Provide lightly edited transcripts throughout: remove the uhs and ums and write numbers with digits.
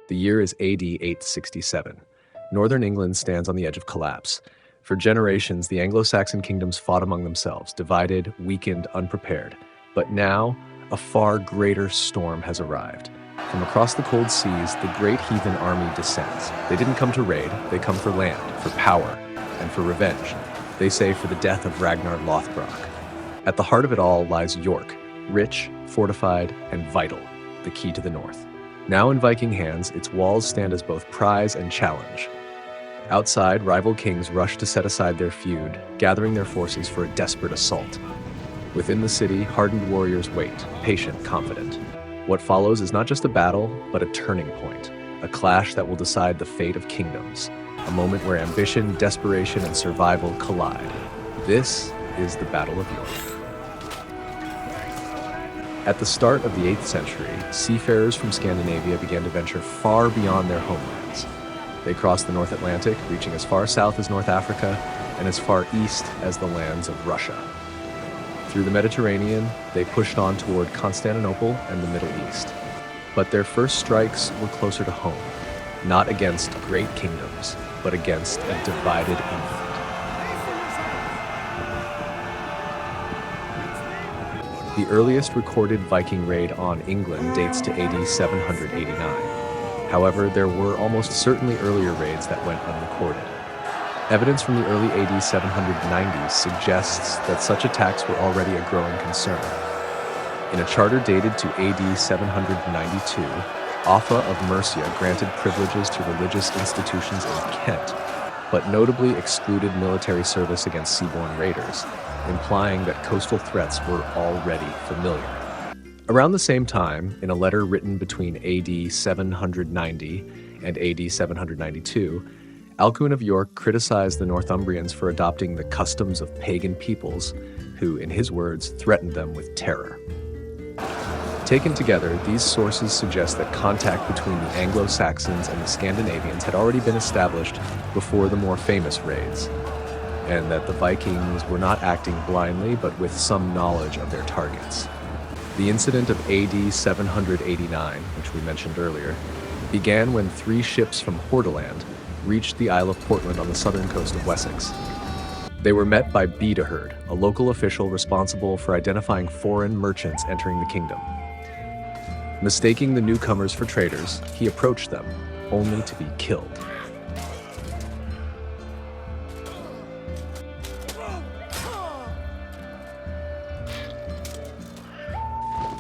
The year is AD 867. Northern England stands on the edge of collapse. For generations, the Anglo-Saxon kingdoms fought among themselves, divided, weakened, unprepared. But now, a far greater storm has arrived. From across the cold seas, the Great Heathen Army descends. They didn't come to raid, they come for land, for power, and for revenge. They say for the death of Ragnar Lothbrok. At the heart of it all lies York, rich, fortified, and vital, the key to the north. Now in Viking hands, its walls stand as both prize and challenge. Outside, rival kings rush to set aside their feud, gathering their forces for a desperate assault. Within the city, hardened warriors wait, patient, confident. What follows is not just a battle, but a turning point, a clash that will decide the fate of kingdoms, a moment where ambition, desperation, and survival collide. This is the Battle of York. At the start of the 8th century, seafarers from Scandinavia began to venture far beyond their homelands. They crossed the North Atlantic, reaching as far south as North Africa and as far east as the lands of Russia. Through the Mediterranean, they pushed on toward Constantinople and the Middle East. But their first strikes were closer to home, not against great kingdoms, but against a divided England. The earliest recorded Viking raid on England dates to AD 789. However, there were almost certainly earlier raids that went unrecorded. Evidence from the early AD 790s suggests that such attacks were already a growing concern. In a charter dated to AD 792, Offa of Mercia granted privileges to religious institutions in Kent, but notably excluded military service against seaborne raiders, implying that coastal threats were already familiar. Around the same time, in a letter written between AD 790 and AD 792, Alcuin of York criticized the Northumbrians for adopting the customs of pagan peoples, who, in his words, threatened them with terror. Taken together, these sources suggest that contact between the Anglo-Saxons and the Scandinavians had already been established before the more famous raids, and that the Vikings were not acting blindly but with some knowledge of their targets. The incident of AD 789, which we mentioned earlier, began when 3 ships from Hordaland reached the Isle of Portland on the southern coast of Wessex. They were met by Bedaherd, a local official responsible for identifying foreign merchants entering the kingdom. Mistaking the newcomers for traders, he approached them, only to be killed.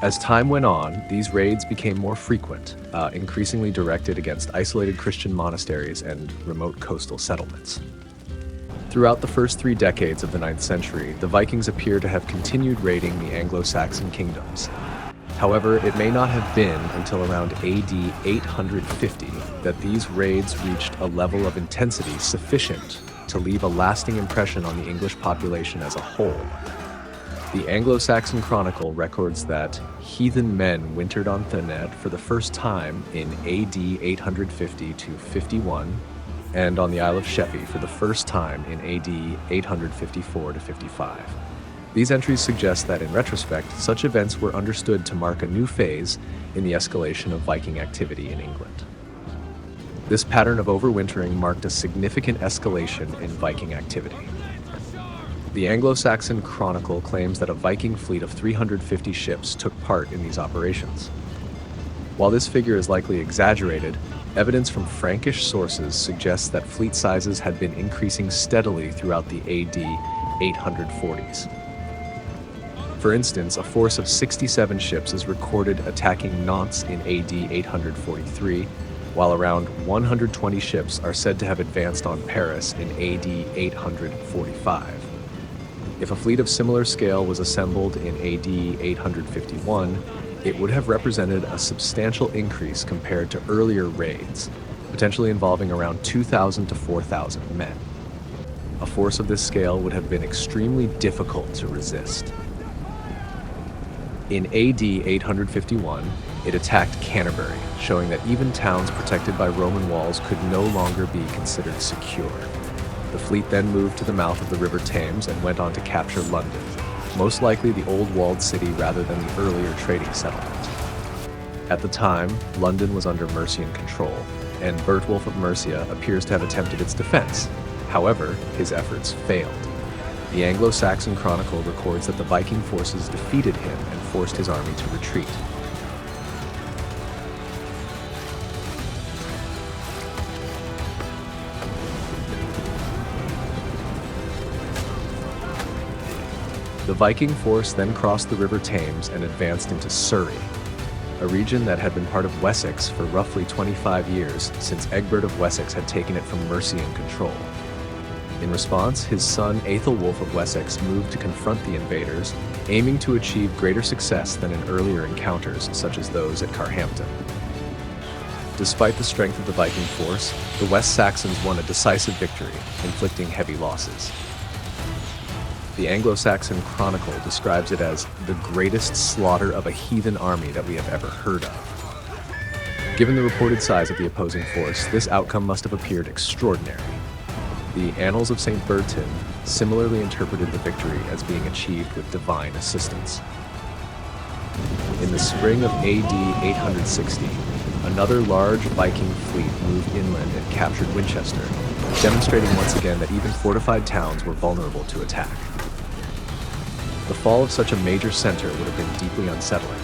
As time went on, these raids became more frequent, increasingly directed against isolated Christian monasteries and remote coastal settlements. Throughout the first 3 decades of the 9th century, the Vikings appear to have continued raiding the Anglo-Saxon kingdoms. However, it may not have been until around AD 850 that these raids reached a level of intensity sufficient to leave a lasting impression on the English population as a whole. The Anglo-Saxon Chronicle records that heathen men wintered on Thanet for the first time in AD 850 to 51, and on the Isle of Sheppey for the first time in AD 854 to 55. These entries suggest that, in retrospect, such events were understood to mark a new phase in the escalation of Viking activity in England. This pattern of overwintering marked a significant escalation in Viking activity. The Anglo-Saxon Chronicle claims that a Viking fleet of 350 ships took part in these operations. While this figure is likely exaggerated, evidence from Frankish sources suggests that fleet sizes had been increasing steadily throughout the AD 840s. For instance, a force of 67 ships is recorded attacking Nantes in AD 843, while around 120 ships are said to have advanced on Paris in AD 845. If a fleet of similar scale was assembled in AD 851, it would have represented a substantial increase compared to earlier raids, potentially involving around 2,000 to 4,000 men. A force of this scale would have been extremely difficult to resist. In AD 851, it attacked Canterbury, showing that even towns protected by Roman walls could no longer be considered secure. The fleet then moved to the mouth of the River Thames and went on to capture London, most likely the old walled city rather than the earlier trading settlement. At the time, London was under Mercian control, and Bertwulf of Mercia appears to have attempted its defense. However, his efforts failed. The Anglo-Saxon Chronicle records that the Viking forces defeated him and forced his army to retreat. The Viking force then crossed the River Thames and advanced into Surrey, a region that had been part of Wessex for roughly 25 years since Egbert of Wessex had taken it from Mercian control. In response, his son Æthelwulf of Wessex moved to confront the invaders, aiming to achieve greater success than in earlier encounters such as those at Carhampton. Despite the strength of the Viking force, the West Saxons won a decisive victory, inflicting heavy losses. The Anglo-Saxon Chronicle describes it as the greatest slaughter of a heathen army that we have ever heard of. Given the reported size of the opposing force, this outcome must have appeared extraordinary. The Annals of St. Bertin similarly interpreted the victory as being achieved with divine assistance. In the spring of AD 860, another large Viking fleet moved inland and captured Winchester, demonstrating once again that even fortified towns were vulnerable to attack. The fall of such a major center would have been deeply unsettling.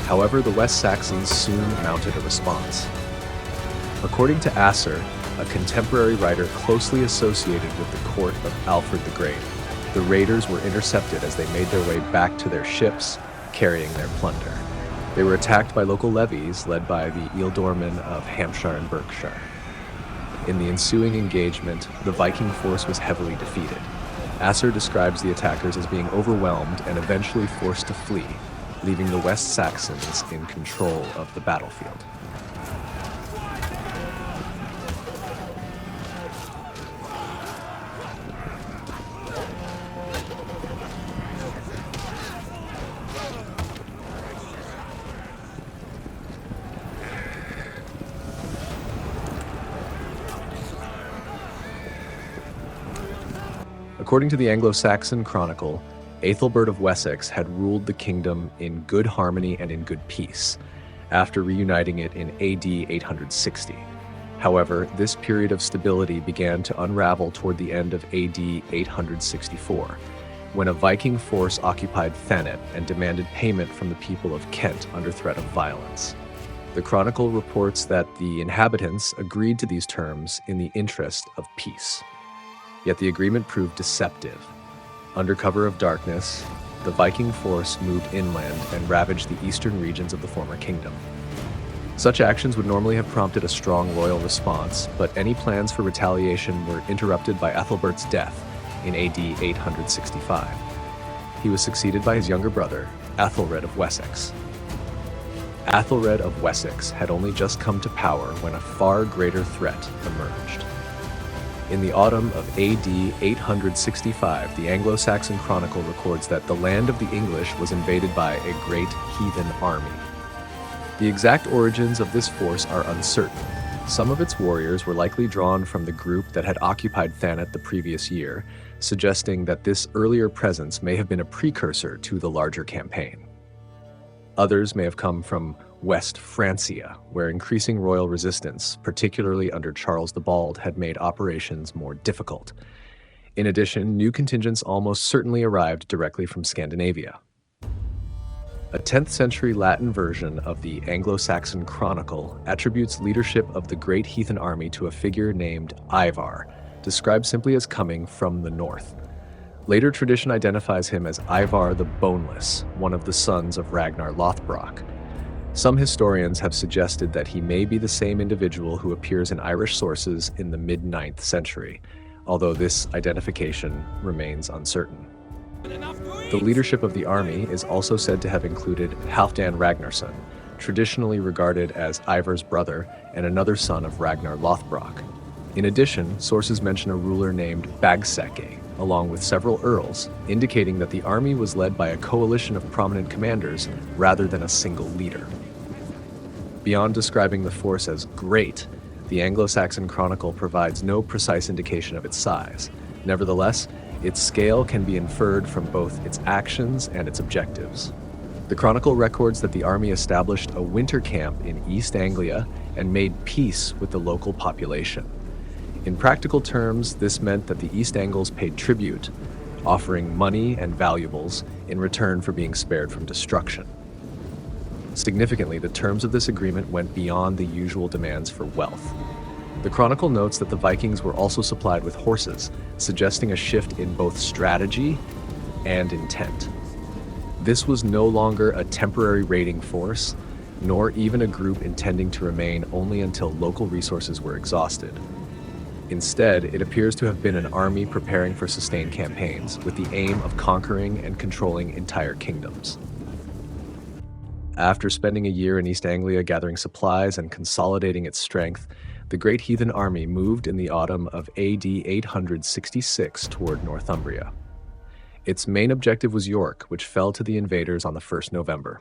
However, the West Saxons soon mounted a response. According to Asser, a contemporary writer closely associated with the court of Alfred the Great, the raiders were intercepted as they made their way back to their ships, carrying their plunder. They were attacked by local levies led by the Ealdormen of Hampshire and Berkshire. In the ensuing engagement, the Viking force was heavily defeated. Asser describes the attackers as being overwhelmed and eventually forced to flee, leaving the West Saxons in control of the battlefield. According to the Anglo-Saxon Chronicle, Æthelbert of Wessex had ruled the kingdom in good harmony and in good peace, after reuniting it in AD 860. However, this period of stability began to unravel toward the end of AD 864, when a Viking force occupied Thanet and demanded payment from the people of Kent under threat of violence. The Chronicle reports that the inhabitants agreed to these terms in the interest of peace. Yet the agreement proved deceptive. Under cover of darkness, the Viking force moved inland and ravaged the eastern regions of the former kingdom. Such actions would normally have prompted a strong royal response, but any plans for retaliation were interrupted by Æthelbert's death in AD 865. He was succeeded by his younger brother, Æthelred of Wessex. Æthelred of Wessex had only just come to power when a far greater threat emerged. In the autumn of AD 865, the Anglo-Saxon Chronicle records that the land of the English was invaded by a Great Heathen Army. The exact origins of this force are uncertain. Some of its warriors were likely drawn from the group that had occupied Thanet the previous year, suggesting that this earlier presence may have been a precursor to the larger campaign. Others may have come from West Francia, where increasing royal resistance, particularly under Charles the Bald, had made operations more difficult. In addition, new contingents almost certainly arrived directly from Scandinavia. A 10th century Latin version of the Anglo-Saxon Chronicle attributes leadership of the Great Heathen Army to a figure named Ivar, described simply as coming from the north. Later tradition identifies him as Ivar the Boneless, one of the sons of Ragnar Lothbrok. Some historians have suggested that he may be the same individual who appears in Irish sources in the mid-9th century, although this identification remains uncertain. The leadership of the army is also said to have included Halfdan Ragnarsson, traditionally regarded as Ivar's brother and another son of Ragnar Lothbrok. In addition, sources mention a ruler named Bagseke, along with several earls, indicating that the army was led by a coalition of prominent commanders rather than a single leader. Beyond describing the force as great, the Anglo-Saxon Chronicle provides no precise indication of its size. Nevertheless, its scale can be inferred from both its actions and its objectives. The chronicle records that the army established a winter camp in East Anglia and made peace with the local population. In practical terms, this meant that the East Angles paid tribute, offering money and valuables in return for being spared from destruction. Significantly, the terms of this agreement went beyond the usual demands for wealth. The chronicle notes that the Vikings were also supplied with horses, suggesting a shift in both strategy and intent. This was no longer a temporary raiding force, nor even a group intending to remain only until local resources were exhausted. Instead, it appears to have been an army preparing for sustained campaigns, with the aim of conquering and controlling entire kingdoms. After spending a year in East Anglia gathering supplies and consolidating its strength, the Great Heathen Army moved in the autumn of AD 866 toward Northumbria. Its main objective was York, which fell to the invaders on the 1st November.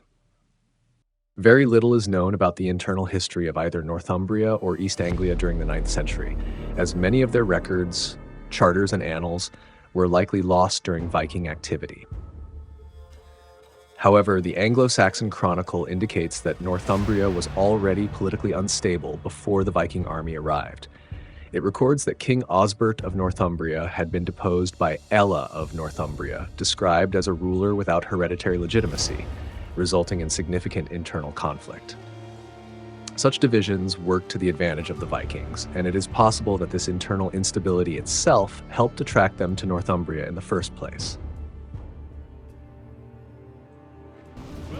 Very little is known about the internal history of either Northumbria or East Anglia during the 9th century, as many of their records, charters, and annals were likely lost during Viking activity. However, the Anglo-Saxon chronicle indicates that Northumbria was already politically unstable before the Viking army arrived. It records that King Osberht of Northumbria had been deposed by Ælla of Northumbria, described as a ruler without hereditary legitimacy, resulting in significant internal conflict. Such divisions worked to the advantage of the Vikings, and it is possible that this internal instability itself helped attract them to Northumbria in the first place.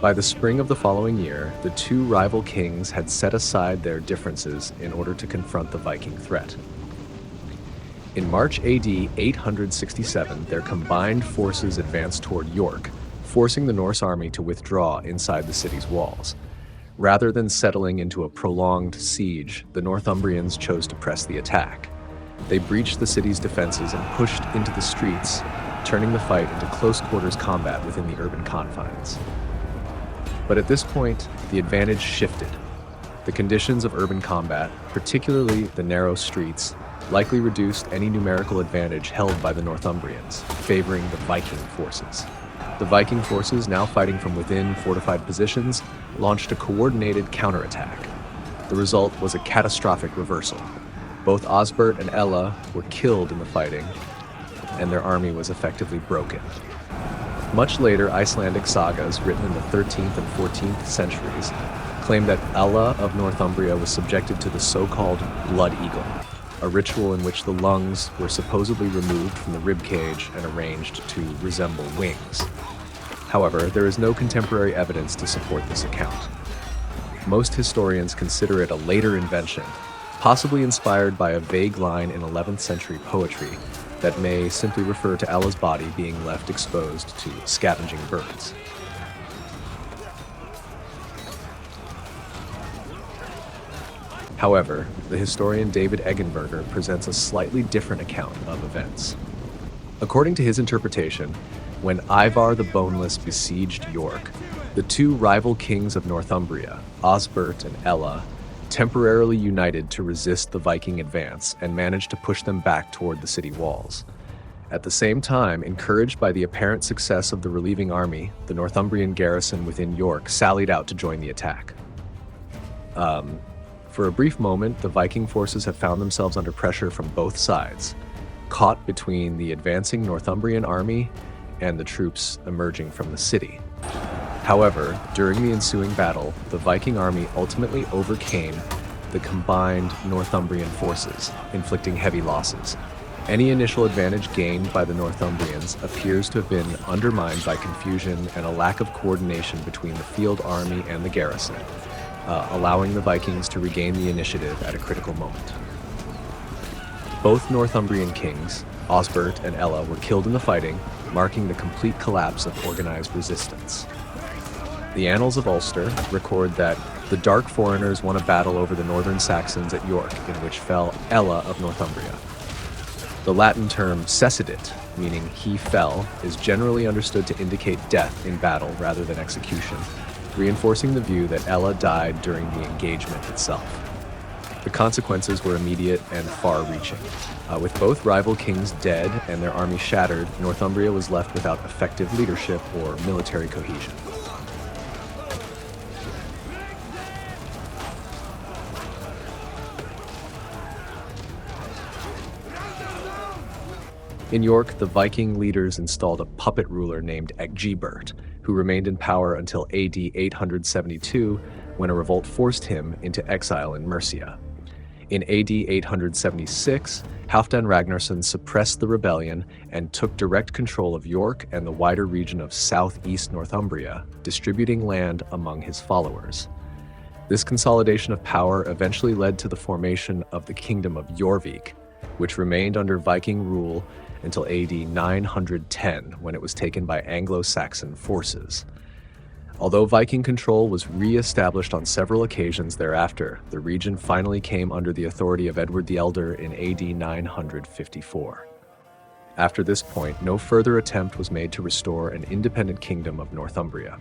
By the spring of the following year, the two rival kings had set aside their differences in order to confront the Viking threat. In March AD 867, their combined forces advanced toward York, forcing the Norse army to withdraw inside the city's walls. Rather than settling into a prolonged siege, the Northumbrians chose to press the attack. They breached the city's defenses and pushed into the streets, turning the fight into close-quarters combat within the urban confines. But at this point, the advantage shifted. The conditions of urban combat, particularly the narrow streets, likely reduced any numerical advantage held by the Northumbrians, favoring the Viking forces. The Viking forces, now fighting from within fortified positions, launched a coordinated counterattack. The result was a catastrophic reversal. Both Osberht and Ælla were killed in the fighting, and their army was effectively broken. Much later, Icelandic sagas, written in the 13th and 14th centuries, claim that Ælla of Northumbria was subjected to the so-called blood eagle, a ritual in which the lungs were supposedly removed from the rib cage and arranged to resemble wings. However, there is no contemporary evidence to support this account. Most historians consider it a later invention, possibly inspired by a vague line in 11th century poetry that may simply refer to Ælla's body being left exposed to scavenging birds. However, the historian David Eggenberger presents a slightly different account of events. According to his interpretation, when Ivar the Boneless besieged York, the two rival kings of Northumbria, Osberht and Ælla, temporarily united to resist the Viking advance and managed to push them back toward the city walls. At the same time, encouraged by the apparent success of the relieving army, the Northumbrian garrison within York sallied out to join the attack. For a brief moment, the Viking forces have found themselves under pressure from both sides, caught between the advancing Northumbrian army and the troops emerging from the city. However, during the ensuing battle, the Viking army ultimately overcame the combined Northumbrian forces, inflicting heavy losses. Any initial advantage gained by the Northumbrians appears to have been undermined by confusion and a lack of coordination between the field army and the garrison, allowing the Vikings to regain the initiative at a critical moment. Both Northumbrian kings, Osberht and Ælla, were killed in the fighting, marking the complete collapse of organized resistance. The Annals of Ulster record that the Dark Foreigners won a battle over the northern Saxons at York, in which fell Ælla of Northumbria. The Latin term cessidit, meaning he fell, is generally understood to indicate death in battle rather than execution, reinforcing the view that Ælla died during the engagement itself. The consequences were immediate and far-reaching. With both rival kings dead and their army shattered, Northumbria was left without effective leadership or military cohesion. In York, the Viking leaders installed a puppet ruler named Egbert, who remained in power until AD 872, when a revolt forced him into exile in Mercia. In AD 876, Halfdan Ragnarsson suppressed the rebellion and took direct control of York and the wider region of southeast Northumbria, distributing land among his followers. This consolidation of power eventually led to the formation of the Kingdom of Jorvik, which remained under Viking rule until AD 910, when it was taken by Anglo-Saxon forces. Although Viking control was re-established on several occasions thereafter, the region finally came under the authority of Edward the Elder in AD 954. After this point, no further attempt was made to restore an independent kingdom of Northumbria.